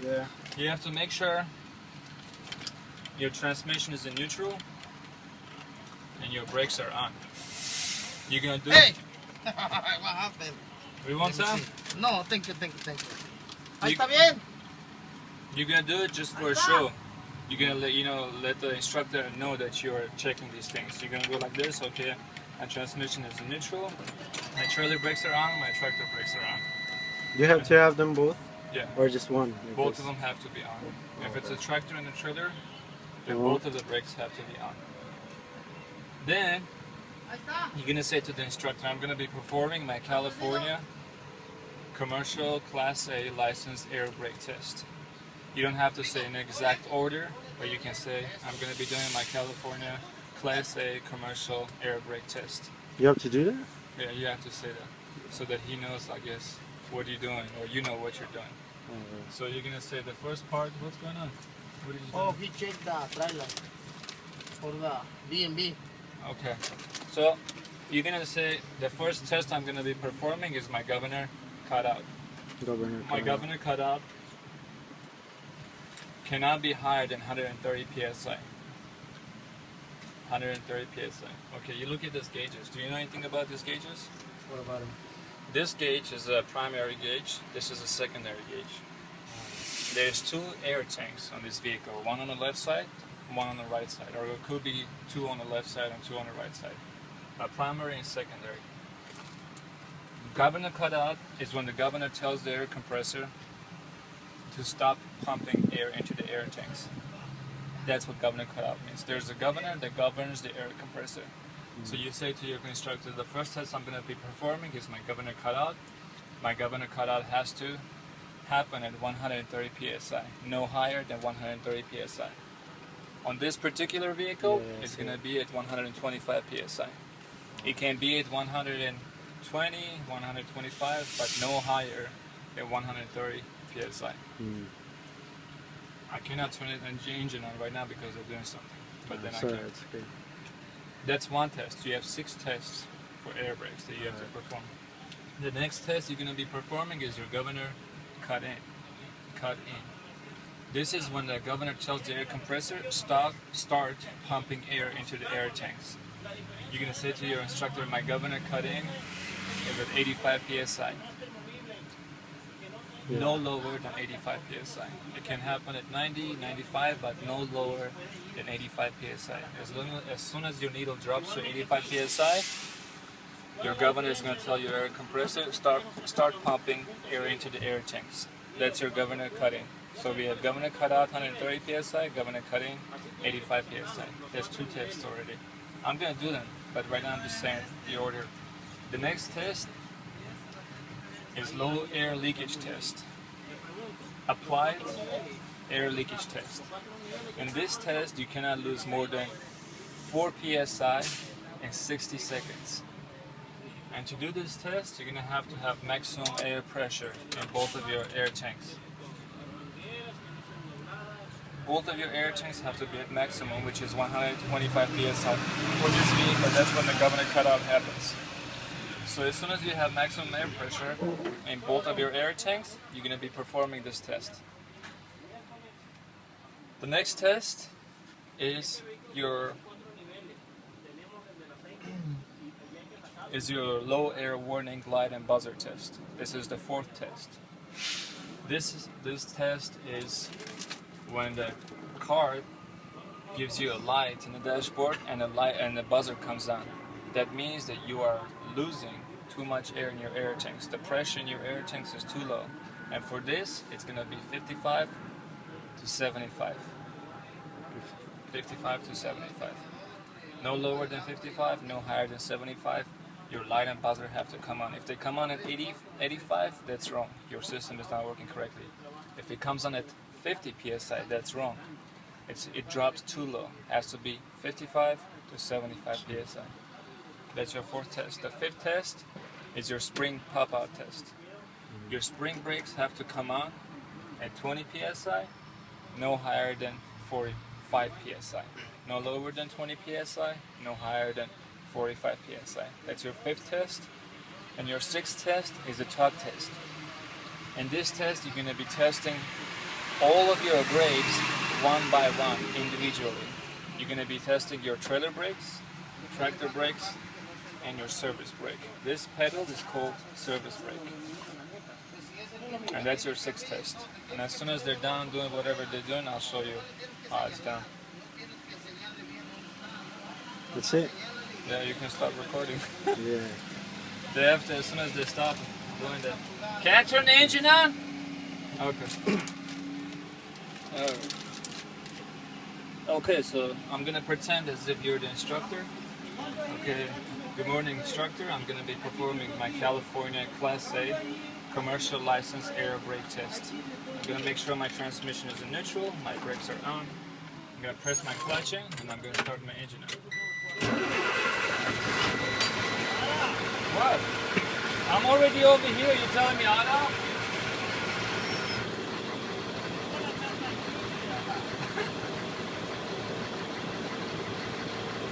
Yeah. You have to make sure your transmission is in neutral and your brakes are on. You're gonna do. Hey! What happened? We want some? No, thank you. Ahí está bien. You're gonna do it just for a show. You're gonna let the instructor know that you're checking these things. You're gonna go like this, okay? My transmission is in neutral. My trailer brakes are on. My tractor brakes are on. You have to have them both? Yeah. Or just one? Both of them have to be on. If it's a tractor and a trailer, then both of the brakes have to be on. Then you're gonna say to the instructor, I'm gonna be performing my California commercial Class A licensed air brake test. You don't have to say in exact order, but you can say, I'm gonna be doing my California Class A commercial air brake test. You have to do that? Yeah, you have to say that, so that he knows, I guess, what you're doing, or you know what you're doing. So you're gonna say the first part. What's going on? What are you doing? Oh, he checked the trailer for the B&B. Okay. So you're gonna say the first test I'm gonna be performing is my governor cutout. My governor cutout cannot be higher than 130 psi. 130 psi. Okay, you look at these gauges. Do you know anything about these gauges? What about him? This gauge is a primary gauge. This is a secondary gauge. There's two air tanks on this vehicle. One on the left side, one on the right side. Or it could be two on the left side and two on the right side. Primary and secondary. Governor cutout is when the governor tells the air compressor to stop pumping air into the air tanks. That's what governor cutout means. There's a governor that governs the air compressor. So you say to your instructor, the first test I'm going to be performing is my governor cutout. My governor cutout has to happen at 130 psi, no higher than 130 psi. On this particular vehicle, it's going to be at 125 psi. It can be at 120, 125, but no higher than 130 psi. I cannot turn it and engine on right now because they're doing something, but then I can. That's one test. You have 6 tests for air brakes that you have to perform. The next test you're going to be performing is your governor cut in. This is when the governor tells the air compressor start pumping air into the air tanks. You're going to say to your instructor, my governor cut in is at 85 psi. No lower than 85 psi. It can happen at 90, 95, but no lower than 85 psi. As soon as your needle drops to 85 psi, your governor is going to tell your air compressor start pumping air into the air tanks. That's your governor cutting. So we have governor cut out 130 psi, governor cutting 85 psi. That's 2 tests already. I'm going to do them, but right now I'm just saying the order. The next test is low air leakage test. Applied air leakage test. In this test, you cannot lose more than 4 psi in 60 seconds. And to do this test, you're going to have maximum air pressure in both of your air tanks. Both of your air tanks have to be at maximum, which is 125 psi. For this vehicle, that's when the governor cutout happens. So as soon as you have maximum air pressure in both of your air tanks, you're going to be performing this test. The next test is your low air warning glide and buzzer test. This is the 4th test. This test is when the car gives you a light in the dashboard and the buzzer comes on. That means that you are losing too much air in your air tanks. The pressure in your air tanks is too low. And for this, it's going to be 55 to 75. 55 to 75. No lower than 55, no higher than 75. Your light and buzzer have to come on. If they come on at 85, that's wrong. Your system is not working correctly. If it comes on at 50 psi, that's wrong. It drops too low. It has to be 55 to 75 psi. That's your 4th test. The 5th test is your spring pop-out test. Your spring brakes have to come on at 20 psi, no higher than 45 psi. No lower than 20 psi, no higher than 45 psi. That's your 5th test. And your 6th test is the tug test. In this test, you're going to be testing all of your brakes one by one individually. You're going to be testing your trailer brakes, tractor brakes, and your service brake. This pedal is called service brake. And that's your sixth test. And as soon as they're done doing whatever they're doing, I'll show you how it's done. That's it? Yeah, you can start recording. Yeah. They have to, as soon as they stop doing that. Can I turn the engine on? Okay. Okay, so I'm gonna pretend as if you're the instructor. Okay, good morning, instructor. I'm gonna be performing my California Class A commercial license air brake test. I'm gonna make sure my transmission is in neutral, my brakes are on. I'm gonna press my clutch in, and I'm gonna start my engine up. What? I'm already over here. You're telling me auto?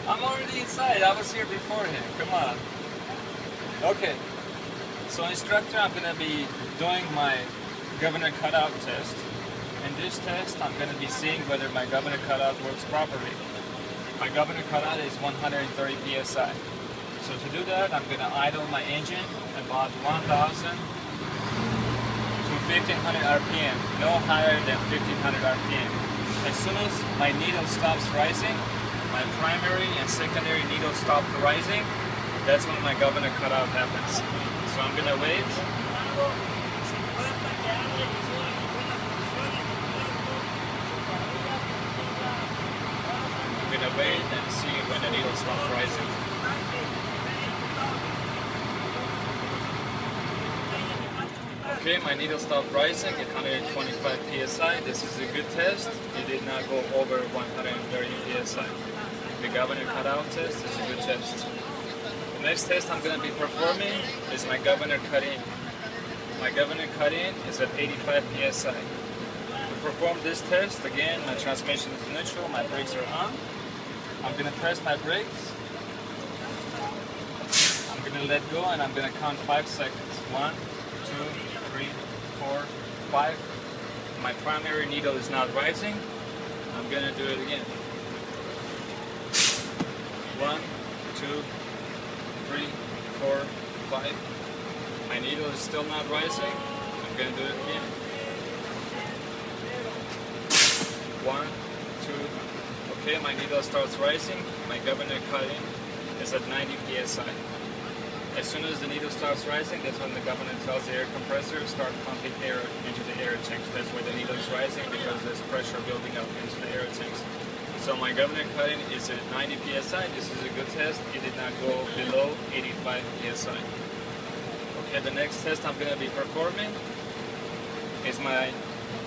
I'm already inside. I was here beforehand. Come on. Okay. So instructor, I'm going to be doing my governor cutout test. In this test, I'm going to be seeing whether my governor cutout works properly. My governor cutout is 130 psi. So to do that, I'm going to idle my engine about 1,000 to 1,500 RPM. No higher than 1,500 RPM. As soon as my needle stops rising, my primary and secondary needle stop rising, that's when my governor cutout happens. So I'm gonna wait. I'm gonna wait and see when the needle stops rising. Okay, my needle stopped rising at 125 psi. This is a good test. It did not go over 130 psi. The governor cutout test is a good test. The next test I'm going to be performing is my governor cut-in. My governor cut-in is at 85 psi. To perform this test, again, my transmission is neutral, my brakes are on. I'm going to press my brakes. I'm going to let go and I'm going to count 5 seconds. 1, 2, 3, 4, 5. My primary needle is not rising. I'm going to do it again. 1, 2, 3, 4, 5. My needle is still not rising. I'm going to do it again. 1, 2. Okay, my needle starts rising. My governor cut-in is at 90 psi. As soon as the needle starts rising, that's when the governor tells the air compressor to start pumping air into the air tanks. That's why the needle is rising, because there's pressure building up into the air tanks. So my governor cut-in is at 90 psi. This is a good test. It did not go below 85 psi. Okay, the next test I'm going to be performing is my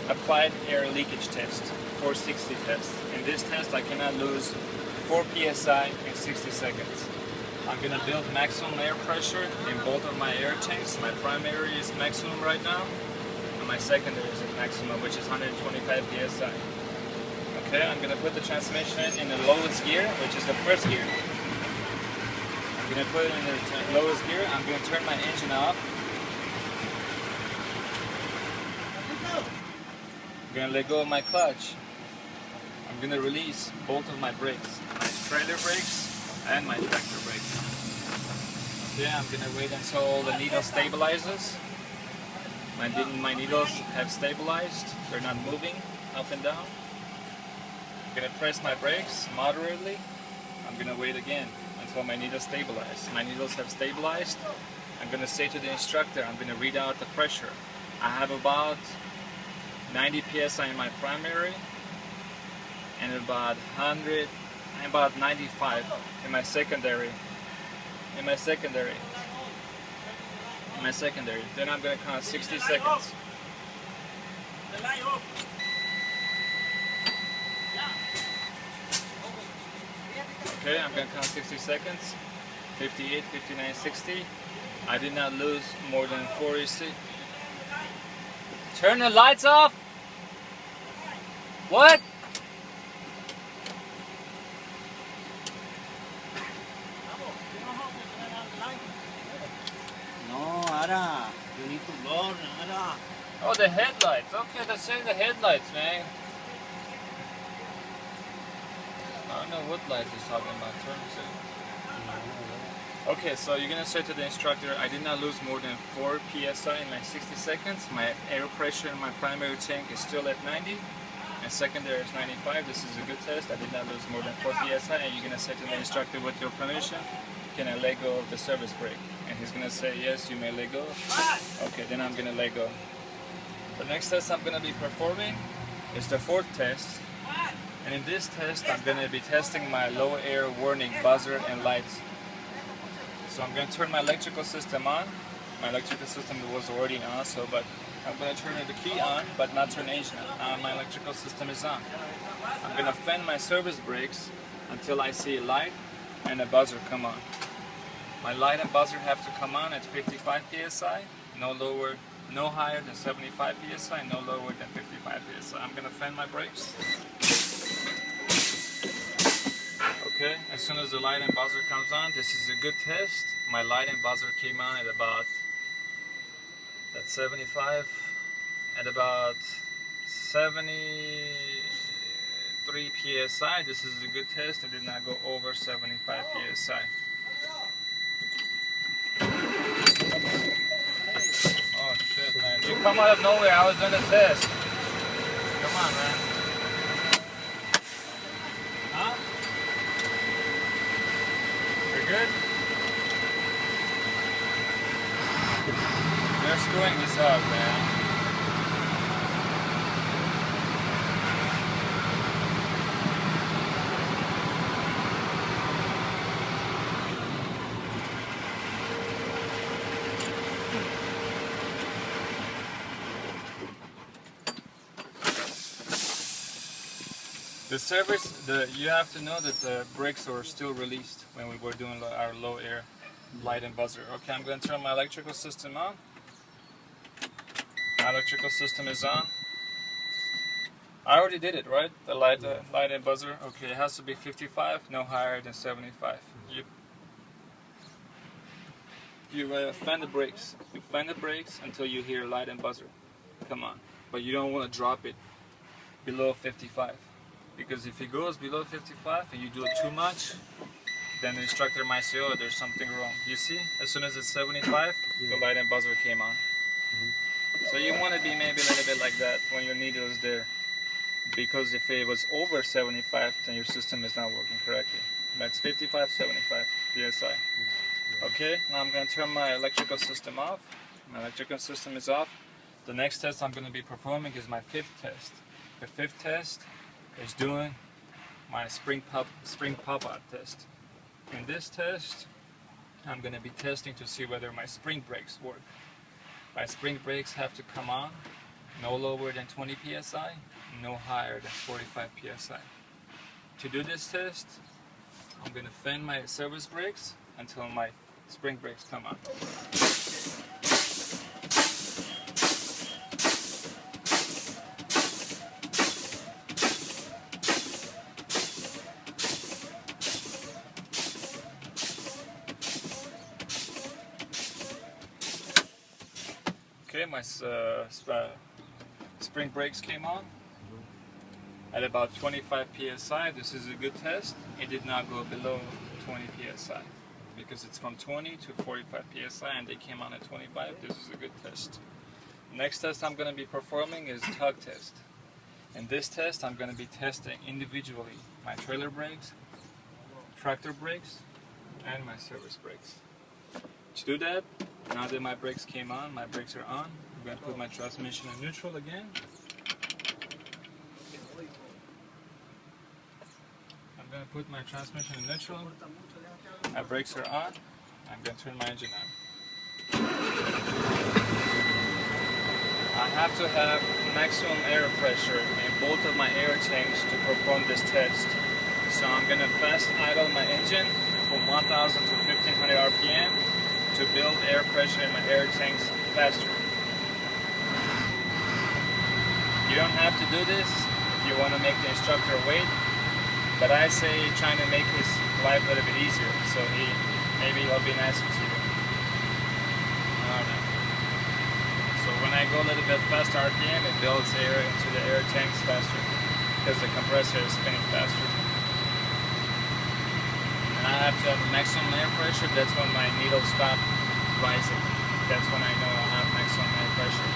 applied air leakage test, 460 test. In this test, I cannot lose 4 psi in 60 seconds. I'm going to build maximum air pressure in both of my air tanks. My primary is maximum right now, and my secondary is at maximum, which is 125 psi. Okay, I'm going to put the transmission in the lowest gear, which is the first gear. I'm going to put it in the lowest gear. I'm going to turn my engine off. I'm going to let go of my clutch. I'm going to release both of my brakes, my trailer brakes and my tractor brakes. Okay, I'm going to wait until the needle stabilizes. My needles have stabilized. They're not moving up and down. I'm going to press my brakes moderately. I'm going to wait again until my needles stabilize. My needles have stabilized. I'm going to say to the instructor, I'm going to read out the pressure. I have about 90 psi in my primary and about 95 in my secondary. Then I'm going to count 60 seconds. Okay, I'm going to count 60 seconds. 58, 59, 60. I did not lose more than 40. Turn the lights off! What? No, Ara, you need to learn, Ara. Oh, the headlights. Okay, let's say the headlights, man. I don't know what lights he's talking about. Turn signals. Okay, so you're gonna say to the instructor, I did not lose more than 4 psi in my 60 seconds. My air pressure in my primary tank is still at 90, and secondary is 95. This is a good test. I did not lose more than 4 psi. And you're gonna say to the instructor, with your permission, can I let go of the service brake? And he's gonna say, yes, you may let go. Okay, then I'm gonna let go. The next test I'm gonna be performing is the 4th test. And in this test, I'm gonna be testing my low air warning buzzer and lights. So I'm going to turn my electrical system on. My electrical system was already on, but I'm going to turn the key on, but not turn the engine on. My electrical system is on. I'm going to fan my service brakes until I see a light and a buzzer come on. My light and buzzer have to come on at 55 psi, no lower, no higher than 75 psi, no lower than 55 psi. I'm going to fan my brakes. Okay, as soon as the light and buzzer comes on, this is a good test. My light and buzzer came on at about 75, at about 73 psi. This is a good test. It did not go over 75 psi. Oh shit, man! You come out of nowhere. I was doing a test. Come on, man. Huh? You're good? They're screwing this up, man. You have to know that the brakes were still released when we were doing our low air light and buzzer. Okay, I'm going to turn my electrical system on. My electrical system is on. I already did it, right? The light and buzzer. Okay, it has to be 55, no higher than 75. You fan the brakes. You fan the brakes until you hear light and buzzer. Come on, but you don't want to drop it below 55. Because if it goes below 55 and you do it too much, then the instructor might say, oh, there's something wrong. You see, as soon as it's 75, the light and buzzer came on. So you want to be maybe a little bit like that when your needle is there. Because if it was over 75, then your system is not working correctly. That's 55, 75 psi. Okay, now I'm going to turn my electrical system off. My electrical system is off. The next test I'm going to be performing is my 5th test. The 5th test is doing my spring pop-out test. In this test, I'm going to be testing to see whether my spring brakes work. My spring brakes have to come on no lower than 20 psi, no higher than 45 psi. To do this test, I'm going to fan my service brakes until my spring brakes come on. Okay, my spring brakes came on at about 25 psi. This is a good test. It did not go below 20 psi because it's from 20 to 45 psi and they came on at 25. This is a good test. Next test I'm going to be performing is tug test. In this test I'm going to be testing individually my trailer brakes, tractor brakes, and my service brakes. To do that, now that my brakes came on, my brakes are on, I'm going to put my transmission in neutral again. I'm going to put my transmission in neutral. My brakes are on. I'm going to turn my engine on. I have to have maximum air pressure in both of my air tanks to perform this test. So I'm going to fast idle my engine from 1000 to 1500 RPM to build air pressure in my air tanks faster. You don't have to do this if you want to make the instructor wait, but I say trying to make his life a little bit easier, so maybe he'll be nicer to you. I don't know. So when I go a little bit faster RPM, it builds air into the air tanks faster because the compressor is spinning faster. And I have to have maximum air pressure. That's when my needle stops rising. That's when I know I have maximum air pressure.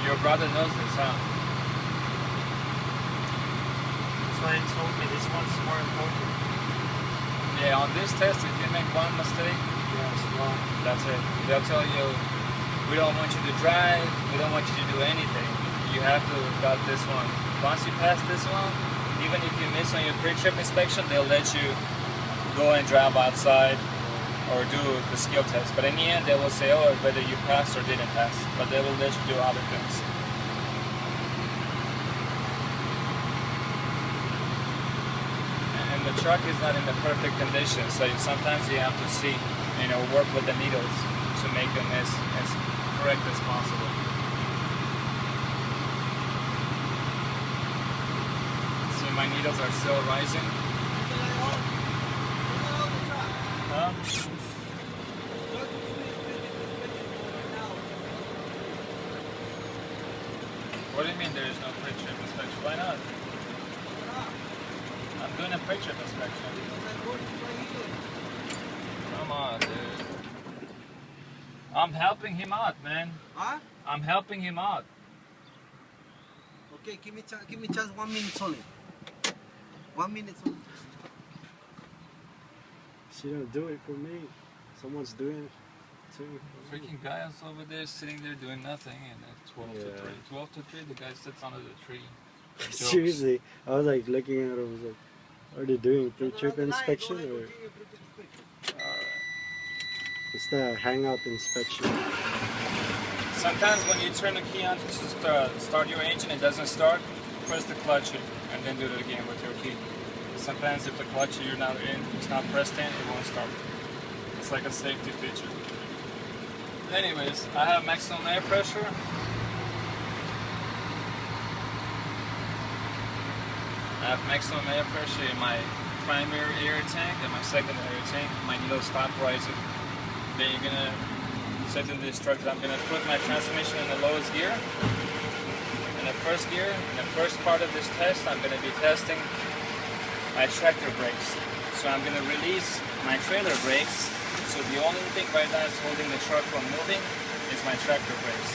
Your brother knows this, huh? That's why he told me this one's more important. Yeah, on this test, if you make one mistake, Yes, well, that's it. They'll tell you, we don't want you to drive, we don't want you to do anything. You have to got this one. Once you pass this one, even if you miss on your pre-trip inspection, they'll let you go and drive outside or do the skill test. But in the end, they will say, oh, whether you passed or didn't pass. But they will let you do other things. And the truck is not in the perfect condition, so sometimes you have to see, work with the needles to make them as correct as possible. See, my needles are still rising. Huh? What do you mean there is no pre-trip inspection? Why not? I'm doing a pre-trip inspection. Come on, dude. I'm helping him out, man. Huh? I'm helping him out. Okay, give me just 1 minute only. 1 minute only. She don't do it for me. Someone's doing it too. For me. Freaking guy is over there sitting there doing nothing, and at 12 to 3. 12 to 3, the guy sits under the tree. and jokes. Seriously, I was like looking at it. I was like, are they doing pre-trip inspection or it's the hangout inspection? Sometimes when you turn the key on to start your engine, it doesn't start. Press the clutch and then do it again with your key. Sometimes if the clutch you're not in, it's not pressed in, it won't start. It's like a safety feature. Anyways, I have maximum air pressure. I have maximum air pressure in my primary air tank and my secondary air tank. My needle stop rising. Then you're gonna set in this truck. I'm gonna put my transmission in the lowest gear. In the first gear, in the first part of this test, I'm gonna be testing my tractor brakes. So I'm gonna release my trailer brakes. So the only thing right now is holding the truck from moving is my tractor brakes.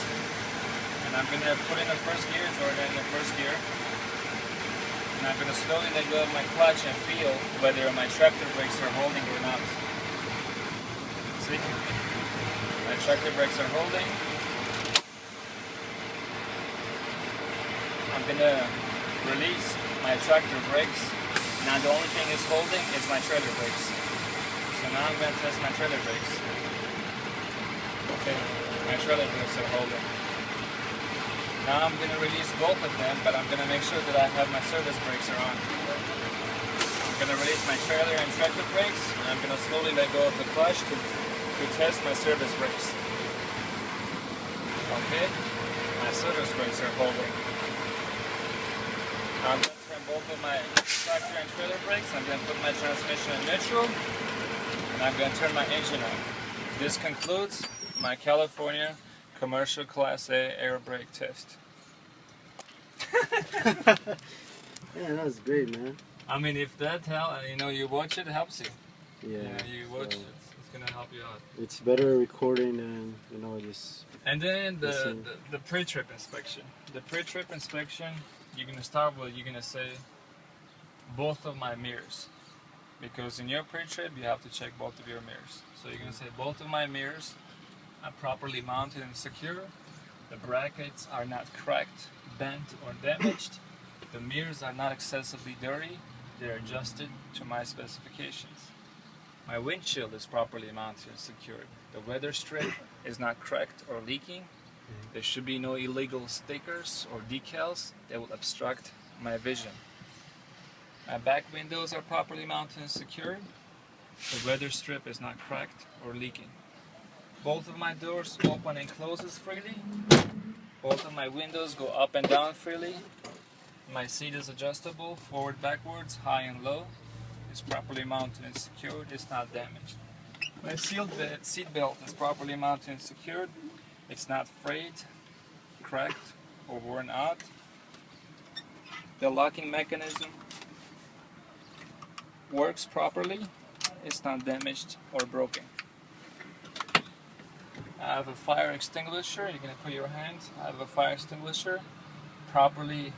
And I'm gonna put in the first gear, Jordan, in the first gear. And I'm gonna slowly let go of my clutch and feel whether my tractor brakes are holding or not. See? My tractor brakes are holding. I'm gonna release my tractor brakes. Now the only thing is holding is my trailer brakes. So now I'm gonna test my trailer brakes. Okay, my trailer brakes are holding. Now I'm gonna release both of them, but I'm gonna make sure that I have my service brakes are on. I'm gonna release my trailer and tractor brakes, and I'm gonna slowly let go of the clutch to test my service brakes. Okay, my service brakes are holding. Now I'm gonna turn both of my tractor and trailer brakes. I'm gonna put my transmission in neutral, and I'm gonna turn my engine off. This concludes my California Commercial Class A air brake test. Yeah, that was great, man. I mean, if that you watch it, helps you. Yeah. You watch so it, it's gonna help you out. it's better recording and just And then the Listen. pre-trip inspection. The pre-trip inspection, you're gonna start with, you're gonna say both of my mirrors. Because in your pre-trip, you have to check both of your mirrors. So you're gonna say both of my mirrors are properly mounted and secure. The brackets are not cracked, bent, or damaged. The mirrors are not excessively dirty. They're adjusted to my specifications. My windshield is properly mounted and secured. The weather strip is not cracked or leaking. There should be no illegal stickers or decals that will obstruct my vision. My back windows are properly mounted and secured. The weather strip is not cracked or leaking. Both of my doors open and closes freely. Both of my windows go up and down freely. My seat is adjustable, forward, backwards, high and low. It's properly mounted and secured. It's not damaged. My seat belt is properly mounted and secured. It's not frayed, cracked, or worn out. The locking mechanism works properly. It's not damaged or broken. I have a fire extinguisher. You're going to put your hand. I have a fire extinguisher, properly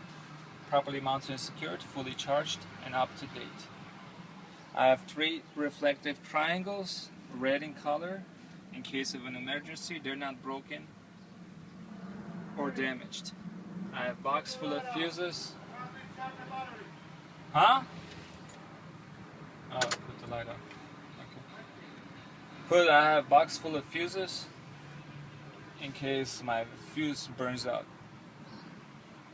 mounted and secured, fully charged and up to date. I have 3 reflective triangles, red in color. In case of an emergency, they're not broken or damaged. I have a box full of fuses. Huh? Oh, put the light on. Okay. I have a box full of fuses in case my fuse burns out.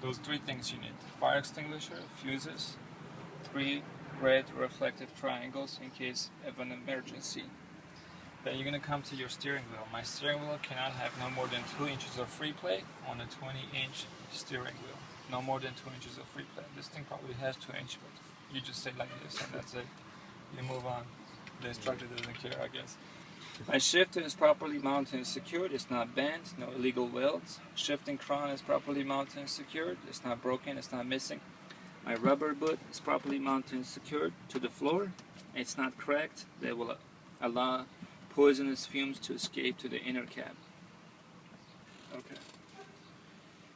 Those 3 things you need: fire extinguisher, fuses, 3 red reflective triangles in case of an emergency. Then you're going to come to your steering wheel. My steering wheel cannot have no more than 2 inches of free play on a 20-inch steering wheel. No more than 2 inches of free play. This thing probably has 2 inches, but you just say like this and that's it. You move on. The instructor doesn't care, I guess. My shifter is properly mounted and secured. It's not bent, no illegal welds. Shifting crown is properly mounted and secured. It's not broken, it's not missing. My rubber boot is properly mounted and secured to the floor. It's not cracked. That will allow poisonous fumes to escape to the inner cab. Okay.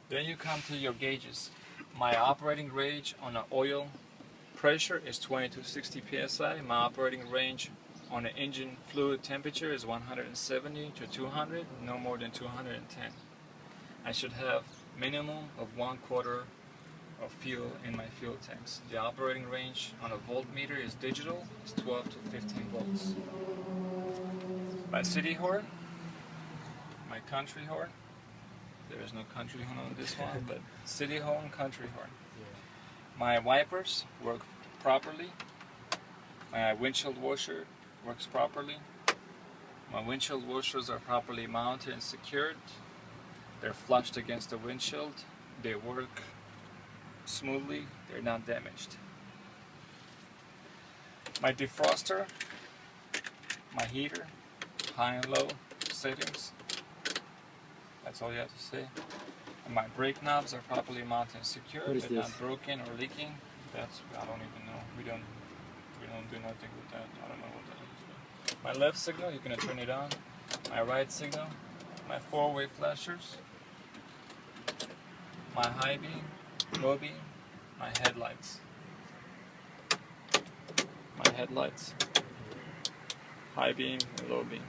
Then you come to your gauges. My operating range on an oil pressure is 20 to 60 psi. My operating range on the engine fluid temperature is 170 to 200, no more than 210. I should have minimum of 1/4 of fuel in my fuel tanks. The operating range on a voltmeter is digital, it's 12 to 15 volts. My city horn, my country horn, there is no country horn on this one, but city horn, country horn. My wipers work properly. My windshield washer works properly. My windshield washers are properly mounted and secured. They're flushed against the windshield. They work smoothly. They're not damaged. My defroster, my heater, high and low settings. That's all you have to say. And my brake knobs are properly mounted and secured. They're not broken or leaking. That's, I don't even know. We don't do nothing with that. I don't know what that is. My left signal, you're gonna turn it on. My right signal, my 4-way flashers, my high beam, low beam, my headlights. My headlights, high beam and low beam.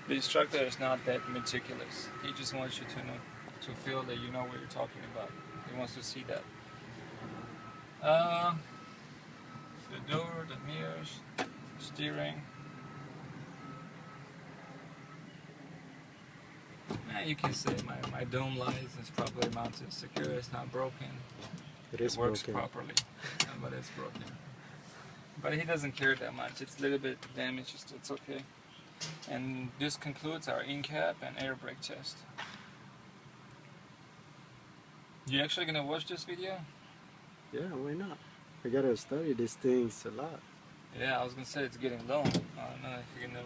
The instructor is not that meticulous. He just wants you to know, to feel that you know what you're talking about. He wants to see that. The door, the mirrors, steering. You can say my dome lights is properly mounted, secure, it's not broken. It works broken. properly, but it's broken. But he doesn't care that much. It's a little bit damaged, it's okay. And this concludes our in-cab and air brake test. You actually gonna watch this video? Yeah, why not? I gotta study these things a lot. Yeah, I was gonna say it's getting long. I don't know if you're gonna